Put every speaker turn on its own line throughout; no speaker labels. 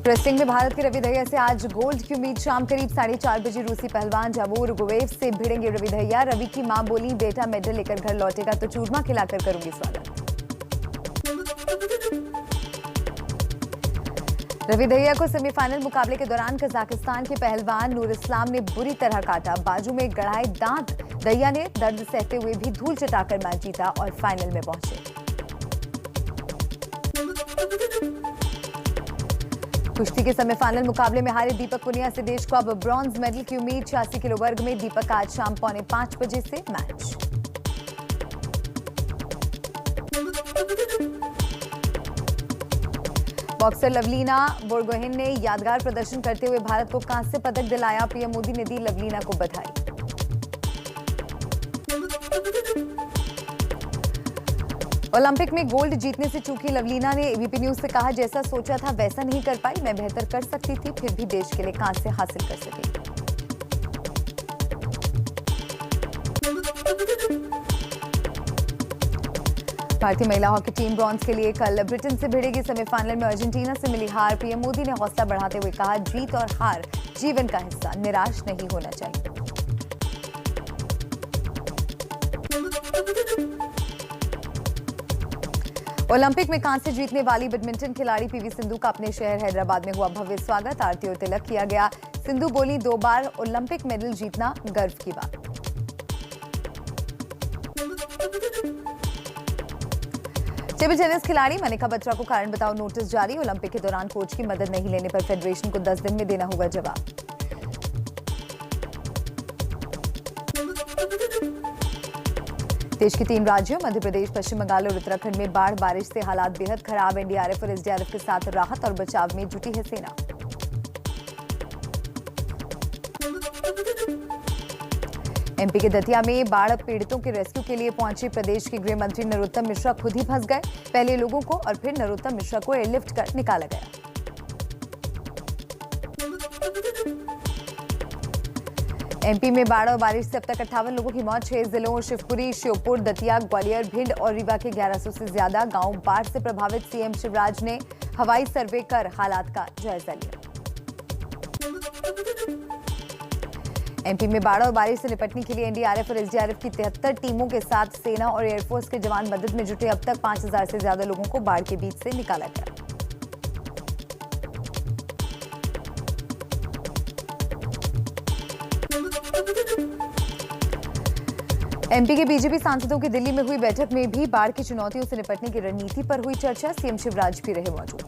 Wrestling में भारत के रवि दहिया से आज गोल्ड की उम्मीद। शाम करीब 4:30 बजे रूसी पहलवान जावोर गुवेव से भिड़ेंगे रवि दहिया। रवि की मां बोली, बेटा मेडल लेकर घर लौटेगा तो चूरमा खिलाकर करूंगी स्वागत। रवि दहिया को सेमीफाइनल मुकाबले के दौरान कजाकिस्तान के पहलवान नूर इस्लाम ने बुरी तरह काटा। बाजू में गड़ाए दांत। दहिया ने दर्द सहते हुए भी धूल चटाकर मैच जीता और फाइनल में पहुंचे। कुश्ती के सेमीफाइनल मुकाबले में हारे दीपक पुनिया से देश को अब ब्रॉन्ज मेडल की उम्मीद। 86 किलो वर्ग में दीपक का आज शाम 4:45 बजे से मैच। बॉक्सर लवलीना बोरगोहेन ने यादगार प्रदर्शन करते हुए भारत को कांस्य पदक दिलाया। पीएम मोदी ने दी लवलीना को बधाई। ओलंपिक में गोल्ड जीतने से चूकी लवलीना ने एबीपी न्यूज से कहा, जैसा सोचा था वैसा नहीं कर पाई। मैं बेहतर कर सकती थी, फिर भी देश के लिए कांस्य हासिल कर सकी। भारतीय महिला हॉकी टीम ब्रॉन्ज के लिए कल ब्रिटेन से भिड़ेगी। सेमीफाइनल में अर्जेंटीना से मिली हार। पीएम मोदी ने हौसला बढ़ाते हुए कहा, जीत और हार जीवन का हिस्सा, निराश नहीं होना चाहिए। ओलंपिक में कांस्य जीतने वाली बैडमिंटन खिलाड़ी पीवी सिंधु का अपने शहर हैदराबाद में हुआ भव्य स्वागत। आरती और तिलक किया गया। सिंधु बोली, 2 बार ओलंपिक मेडल जीतना गर्व की बात। टेबल टेनिस खिलाड़ी मनिका बत्रा को कारण बताओ नोटिस जारी। ओलंपिक के दौरान कोच की मदद नहीं लेने पर फेडरेशन को 10 दिन में देना होगा जवाब। देश के 3 राज्यों मध्य प्रदेश, पश्चिम बंगाल और उत्तराखंड में बाढ़ बारिश से हालात बेहद खराब। एनडीआरएफ और एसडीआरएफ के साथ राहत और बचाव में जुटी है सेना। एमपी के दतिया में बाढ़ पीड़ितों के रेस्क्यू के लिए पहुंचे प्रदेश के गृह मंत्री नरोत्तम मिश्रा खुद ही फंस गए। पहले लोगों को और फिर नरोत्तम मिश्रा को एयरलिफ्ट कर निकाला गया। एमपी में बाढ़ और बारिश से अब तक 58 लोगों की मौत। 6 जिलों शिवपुरी, श्योपुर, दतिया, ग्वालियर, भिंड और रीवा के 1100 से ज्यादा गांव बाढ़ से प्रभावित। सीएम शिवराज ने हवाई सर्वे कर हालात का जायजा लिया। एमपी में बाढ़ और बारिश से निपटने के लिए एनडीआरएफ और एसडीआरएफ की 73 टीमों के साथ सेना और एयरफोर्स के जवान मदद में जुटे। अब तक 5000 से ज्यादा लोगों को बाढ़ के बीच से निकाला गया। एमपी के बीजेपी सांसदों की दिल्ली में हुई बैठक में भी बाढ़ की चुनौतियों से निपटने की रणनीति पर हुई चर्चा। सीएम शिवराज भी रहे मौजूद।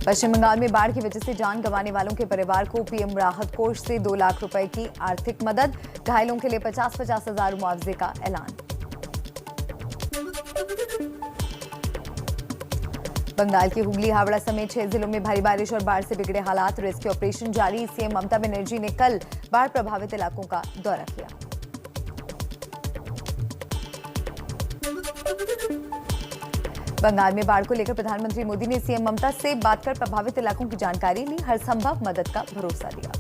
पश्चिम बंगाल में बाढ़ की वजह से जान गंवाने वालों के परिवार को पीएम राहत कोष से 2 लाख रुपए की आर्थिक मदद। घायलों के लिए 50-50 हजार मुआवजे का ऐलान। बंगाल की हुगली, हावड़ा समेत 6 जिलों में भारी बारिश और बाढ़ से बिगड़े हालात। रेस्क्यू ऑपरेशन जारी। सीएम ममता बनर्जी ने कल बाढ़ प्रभावित इलाकों का दौरा किया। बंगाल में बाढ़ को लेकर प्रधानमंत्री मोदी ने सीएम ममता से बात कर प्रभावित इलाकों की जानकारी ली। हर संभव मदद का भरोसा दिया।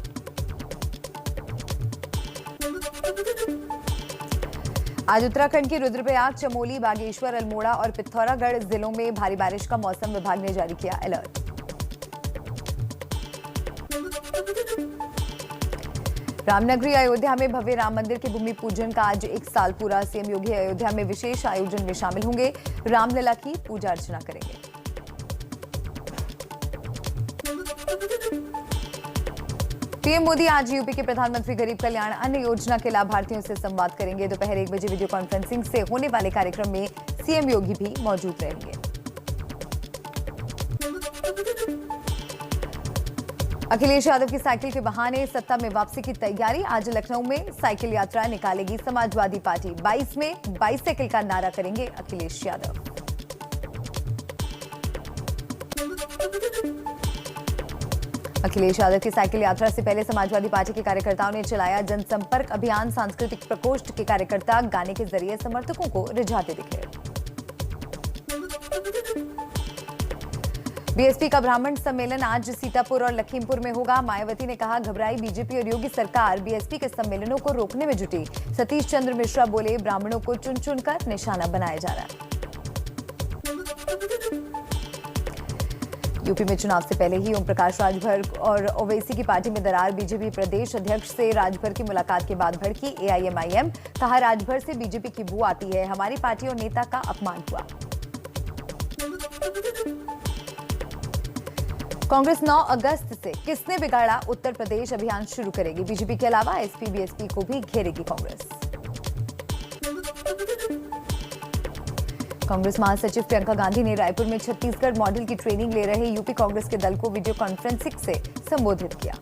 आज उत्तराखंड के रुद्रप्रयाग, चमोली, बागेश्वर, अल्मोड़ा और पिथौरागढ़ जिलों में भारी बारिश का मौसम विभाग ने जारी किया अलर्ट। रामनगरी अयोध्या में भव्य राम मंदिर के भूमि पूजन का आज 1 साल पूरा। सीएम योगी अयोध्या में विशेष आयोजन में शामिल होंगे। रामलला की पूजा अर्चना करेंगे। पीएम मोदी आज यूपी के प्रधानमंत्री गरीब कल्याण अन्न योजना के लाभार्थियों से संवाद करेंगे। दोपहर 1 बजे वीडियो कॉन्फ्रेंसिंग से होने वाले कार्यक्रम में सीएम योगी भी मौजूद रहेंगे। अखिलेश यादव की साइकिल के बहाने सत्ता में वापसी की तैयारी। आज लखनऊ में साइकिल यात्रा निकालेगी समाजवादी पार्टी। 22 में बाइसाइकिल का नारा करेंगे अखिलेश यादव। अखिलेश यादव की साइकिल यात्रा से पहले समाजवादी पार्टी के कार्यकर्ताओं ने चलाया जनसंपर्क अभियान। सांस्कृतिक प्रकोष्ठ के कार्यकर्ता गाने के जरिए समर्थकों को रिझाते दिखे। बीएसपी का ब्राह्मण सम्मेलन आज सीतापुर और लखीमपुर में होगा। मायावती ने कहा, घबराई बीजेपी और योगी सरकार बीएसपी के सम्मेलनों को रोकने में जुटी। सतीश चंद्र मिश्रा बोले, ब्राह्मणों को चुन चुनकर निशाना बनाया जा रहा है। यूपी में चुनाव से पहले ही ओम प्रकाश राजभर और ओवैसी की पार्टी में दरार। बीजेपी प्रदेश अध्यक्ष से राजभर की मुलाकात के बाद भड़की एआईएमआईएम। कहा, राजभर से बीजेपी की बू आती है, हमारी पार्टी और नेता का अपमान हुआ। कांग्रेस 9 अगस्त से किसने बिगाड़ा उत्तर प्रदेश अभियान शुरू करेगी। बीजेपी के अलावा एसपी बीएसपी को भी घेरेगी कांग्रेस। कांग्रेस महासचिव प्रियंका गांधी ने रायपुर में छत्तीसगढ़ मॉडल की ट्रेनिंग ले रहे यूपी कांग्रेस के दल को वीडियो कॉन्फ्रेंसिंग से संबोधित किया।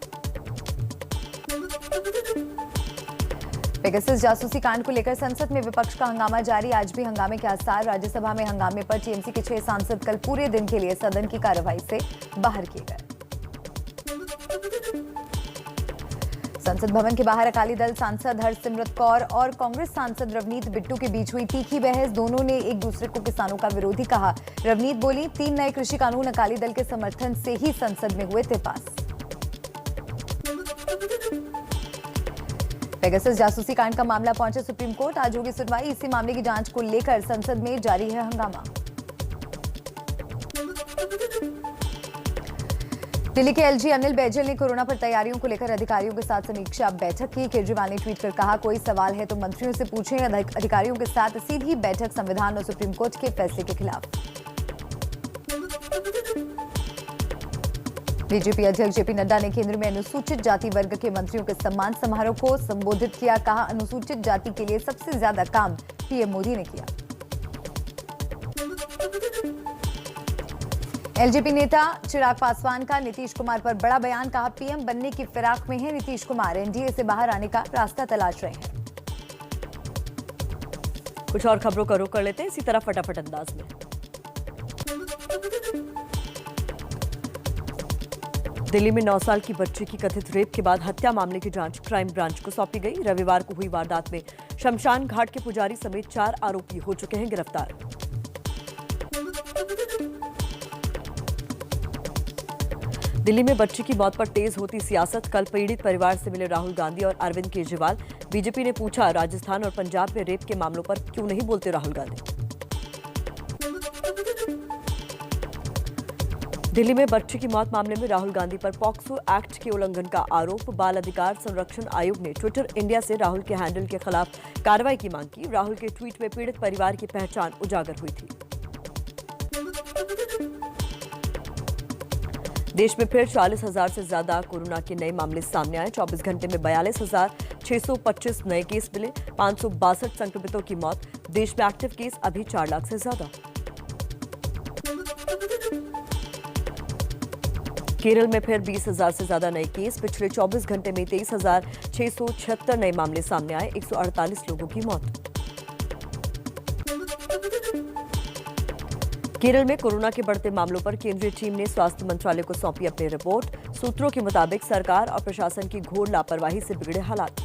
पेगासस जासूसी कांड को लेकर संसद में विपक्ष का हंगामा जारी। आज भी हंगामे के आसार। राज्यसभा में हंगामे पर टीएमसी के 6 सांसद कल पूरे दिन के लिए सदन की कार्यवाही से बाहर किए गए। संसद भवन के बाहर अकाली दल सांसद हरसिमरत कौर और कांग्रेस सांसद रवनीत बिट्टू के बीच हुई तीखी बहस। दोनों ने एक दूसरे को किसानों का विरोधी कहा। रवनीत बोली, 3 नए कृषि कानून अकाली दल के समर्थन से ही संसद में हुए थे पास। पेगासस जासूसी कांड का मामला पहुंचे सुप्रीम कोर्ट। आज होगी सुनवाई। इसी मामले की जांच को लेकर संसद में जारी है हंगामा। दिल्ली के एलजी अनिल बैजल ने कोरोना पर तैयारियों को लेकर अधिकारियों के साथ समीक्षा बैठक की। केजरीवाल ने ट्वीट कर कहा, कोई सवाल है तो मंत्रियों से पूछें। अधिकारियों के साथ सीधी बैठक संविधान और सुप्रीम कोर्ट के फैसले के खिलाफ। बीजेपी अध्यक्ष जेपी नड्डा ने केंद्र में अनुसूचित जाति वर्ग के मंत्रियों के सम्मान समारोह को संबोधित किया। कहा, अनुसूचित जाति के लिए सबसे ज्यादा काम पीएम मोदी ने किया। एलजेपी नेता चिराग पासवान का नीतीश कुमार पर बड़ा बयान। कहा, पीएम बनने की फिराक में है नीतीश कुमार, एनडीए से बाहर आने का रास्ता तलाश रहे हैं।
कुछ और खबरों का रुख कर लेते हैं इसी तरह फटाफट अंदाज में। दिल्ली में 9 साल की बच्ची की कथित रेप के बाद हत्या मामले की जांच क्राइम ब्रांच को सौंपी गई। रविवार को हुई वारदात में शमशान घाट के पुजारी समेत 4 आरोपी हो चुके हैं गिरफ्तार। दिल्ली में बच्ची की मौत पर तेज होती सियासत। कल पीड़ित परिवार से मिले राहुल गांधी और अरविंद केजरीवाल। बीजेपी ने पूछा, राजस्थान और पंजाब में रेप के मामलों पर क्यों नहीं बोलते राहुल गांधी। दिल्ली में बच्ची की मौत मामले में राहुल गांधी पर पॉक्सो एक्ट के उल्लंघन का आरोप। बाल अधिकार संरक्षण आयोग ने ट्विटर इंडिया से राहुल के हैंडल के खिलाफ कार्रवाई की मांग की। राहुल के ट्वीट में पीड़ित परिवार की पहचान उजागर हुई थी। देश में फिर 40,000 से ज्यादा कोरोना के नए मामले सामने आए। 24 घंटे में 42,625 नए केस मिले। 562 संक्रमितों की मौत। देश में एक्टिव केस अभी 4 लाख से ज्यादा। केरल में फिर 20,000 से ज्यादा नए केस। पिछले 24 घंटे में 23,676 नए मामले सामने आए। 148 लोगों की मौत। केरल में कोरोना के बढ़ते मामलों पर केंद्रीय टीम ने स्वास्थ्य मंत्रालय को सौंपी अपनी रिपोर्ट। सूत्रों के मुताबिक सरकार और प्रशासन की घोर लापरवाही से बिगड़े हालात।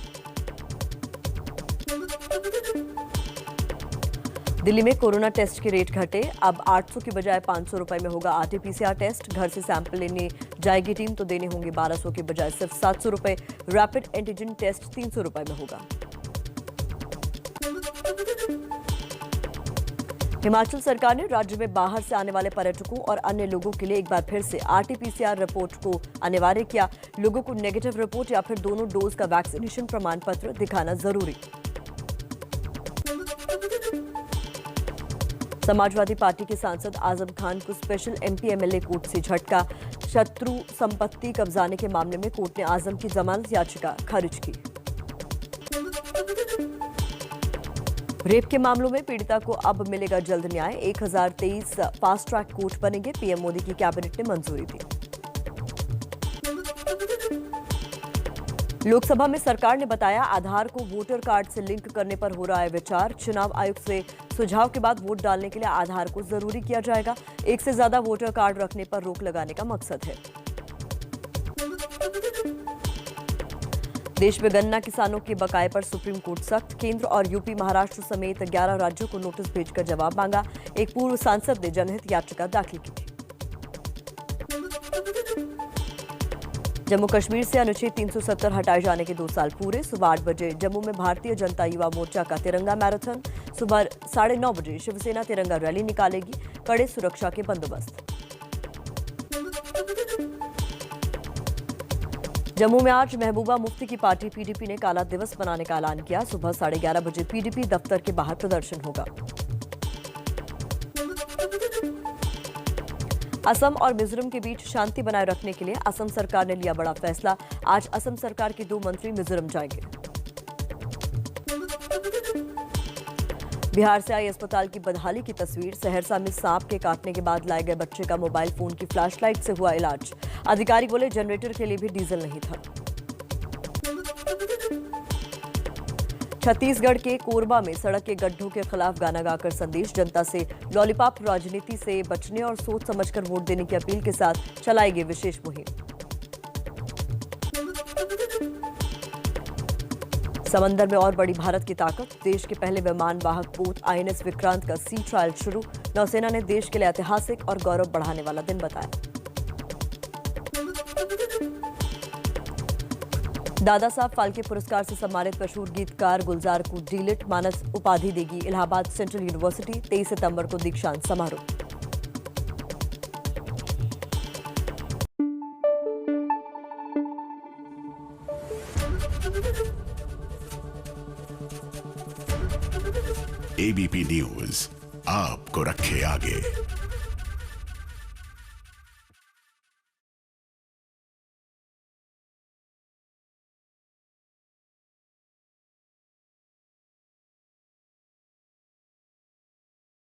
दिल्ली में कोरोना टेस्ट के रेट घटे। अब 800 की बजाय 500 रुपए में होगा आरटीपीसीआर टेस्ट। घर से सैंपल लेने जाएगी टीम तो देने होंगे 1200 की बजाय सिर्फ 700 रुपए। रैपिड एंटीजन टेस्ट 300 रुपए में होगा। हिमाचल सरकार ने राज्य में बाहर से आने वाले पर्यटकों और अन्य लोगों के लिए एक बार फिर से आरटीपीसीआर रिपोर्ट को अनिवार्य किया। लोगों को नेगेटिव रिपोर्ट या फिर दोनों डोज का वैक्सीनेशन प्रमाण पत्र दिखाना जरूरी। समाजवादी पार्टी के सांसद आजम खान को स्पेशल एमपी एमएलए कोर्ट से झटका। शत्रु संपत्ति कब्जाने के मामले में कोर्ट ने आजम की जमानत याचिका खारिज की। रेप के मामलों में पीड़िता को अब मिलेगा जल्द न्याय। 1023 फास्ट ट्रैक कोर्ट बनेंगे। पीएम मोदी की कैबिनेट ने मंजूरी दी। लोकसभा में सरकार ने बताया, आधार को वोटर कार्ड से लिंक करने पर हो रहा है विचार। चुनाव आयोग से सुझाव के बाद वोट डालने के लिए आधार को जरूरी किया जाएगा। 1 से ज्यादा वोटर कार्ड रखने पर रोक लगाने का मकसद है। देश में गन्ना किसानों के बकाये पर सुप्रीम कोर्ट सख्त। केंद्र और यूपी महाराष्ट्र समेत 11 राज्यों को नोटिस भेजकर जवाब मांगा। एक पूर्व सांसद ने जनहित याचिका दाखिल की थी। जम्मू कश्मीर से अनुच्छेद 370 हटाए जाने के 2 साल पूरे। सुबह 8 बजे जम्मू में भारतीय जनता युवा मोर्चा का तिरंगा मैराथन। सुबह 9:30 बजे शिवसेना तिरंगा रैली निकालेगी। कड़े सुरक्षा के बंदोबस्त। जम्मू में आज महबूबा मुफ्ती की पार्टी पीडीपी ने काला दिवस मनाने का ऐलान किया। सुबह 11:30 बजे पीडीपी दफ्तर के बाहर प्रदर्शन होगा। असम और मिजोरम के बीच शांति बनाए रखने के लिए असम सरकार ने लिया बड़ा फैसला। आज असम सरकार के 2 मंत्री मिजोरम जाएंगे। बिहार से आई अस्पताल की बदहाली की तस्वीर। सहरसा में सांप के काटने के बाद लाए गए बच्चे का मोबाइल फोन की फ्लैशलाइट से हुआ इलाज। अधिकारी बोले जनरेटर के लिए भी डीजल नहीं था। छत्तीसगढ़ के कोरबा में सड़क के गड्ढों के खिलाफ गाना गाकर संदेश। जनता से लॉलीपॉप राजनीति से बचने और सोच समझकर वोट देने की अपील के साथ चलाई गई विशेष मुहिम। समंदर में और बड़ी भारत की ताकत। देश के पहले विमान वाहक पोत आईएनएस विक्रांत का सी ट्रायल शुरू। नौसेना ने देश के लिए ऐतिहासिक और गौरव बढ़ाने वाला दिन बताया। दादा साहब फाल्के पुरस्कार से सम्मानित मशहूर गीतकार गुलजार को डीलिट मानस उपाधि देगी इलाहाबाद सेंट्रल यूनिवर्सिटी। 23 सितंबर को दीक्षांत समारोह।
एबीपी न्यूज आपको रखे आगे।